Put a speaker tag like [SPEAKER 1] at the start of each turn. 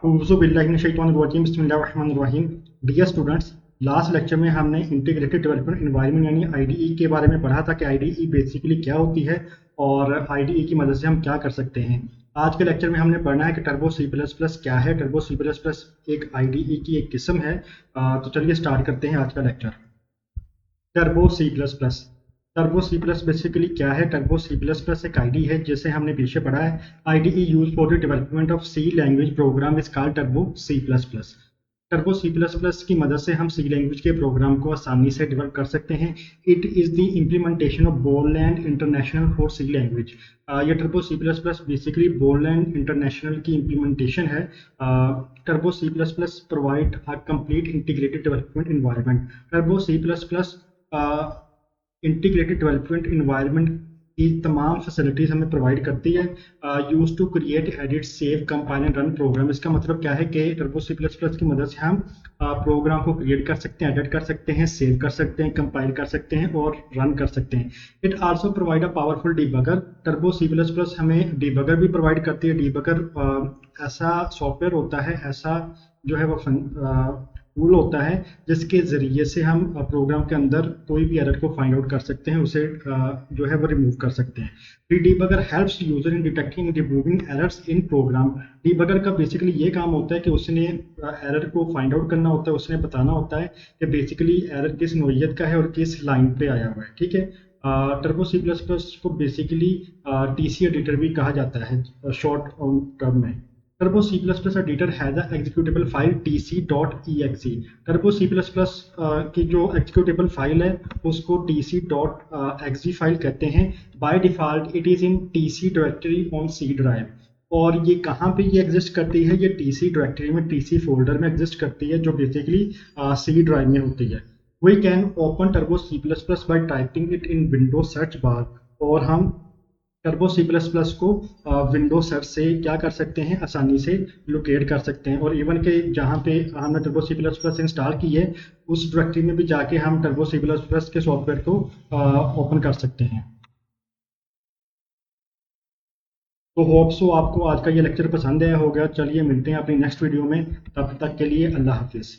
[SPEAKER 1] बिस्मिल्लाहिर्रहमानिर्रहीम। Dear students, last lecture में हमने इंटीग्रेटेड डेवलपमेंट एनवायरनमेंट यानी आईडीई के बारे में पढ़ा था कि आईडीई बेसिकली क्या होती है और आईडीई की मदद से हम क्या कर सकते हैं। आज के लेक्चर में हमने पढ़ना है कि टर्बो सी प्लस प्लस क्या है। टर्बो सी प्लस प्लस एक आईडीई की एक किस्म है। तो चलिए स्टार्ट करते हैं आज का lecture. Turbo C plus plus. Turbo C plus basically क्या है? टर्बो सी प्लस प्लस एक आईडी है जिसे हमने पीछे पढ़ा है। IDE use for the development of C language program is called turbo C plus plus. Turbo C plus plus की मदद से हम सी लैंग्वेज के प्रोग्राम को आसानी से डेवलप कर सकते हैं। It is the implementation of Borland International for C language. ये Turbo C plus plus basically Borland International की इम्प्लीमेंटेशन है। Turbo C plus plus provide a complete integrated development environment. Turbo C plus plus integrated development environment की तमाम facilities हमें provide करती है। Use to create edit save compile and run program. इसका मतलब क्या है कि टर्बो सी प्लस प्लस की मदद से हम प्रोग्राम को क्रिएट कर सकते हैं, एडिट कर सकते हैं, सेव कर सकते हैं, कंपाइल कर सकते हैं और रन कर सकते हैं। It also provide a powerful debugger. Turbo C plus plus हमें डीबगर भी प्रोवाइड करती है। डीबगर ऐसा सॉफ्टवेयर होता है, ऐसा जो है वो टूल होता है जिसके ज़रिए से हम प्रोग्राम के अंदर कोई भी एरर को फाइंड आउट कर सकते हैं, उसे जो है वो रिमूव कर सकते हैं। Debugger helps user in detecting and removing errors in program. Debugger का बेसिकली ये काम होता है कि उसने एरर को फाइंड आउट करना होता है, उसने बताना होता है कि बेसिकली एरर किस नौइयत का है और किस लाइन पे आया हुआ है। ठीक है। टर्बो सी प्लस प्लस को बेसिकली टीसी एडिटर भी कहा जाता है शॉर्ट टर्म में। Turbo C plus plus editor has a executable file tc.exe। Turbo C plus plus की जो एग्जीक्यूटेबल फाइल है उसको tc.exe फाइल कहते हैं। By default it is in TC directory on C drive. और ये कहाँ पे ये एग्जिस्ट करती है? ये टीसी डायरेक्टरी में, टीसी फोल्डर में एग्जिस्ट करती है जो बेसिकली सी ड्राइव में होती है। We can open turbo C plus plus by typing it in window search bar. और हम टर्बो सी प्लस प्लस को विंडो सर्च से क्या कर सकते हैं? आसानी से लोकेट कर सकते हैं। और इवन के जहाँ पे हमने turbo C plus plus install की है उस डायरेक्टरी में भी जाके हम टर्बो सी प्लस प्लस के सॉफ्टवेयर को ओपन कर सकते हैं। तो होप सो आपको आज का ये लेक्चर पसंद आया होगा। चलिए मिलते हैं अपनी नेक्स्ट वीडियो में, तब तक के लिए अल्लाह हाफिज़।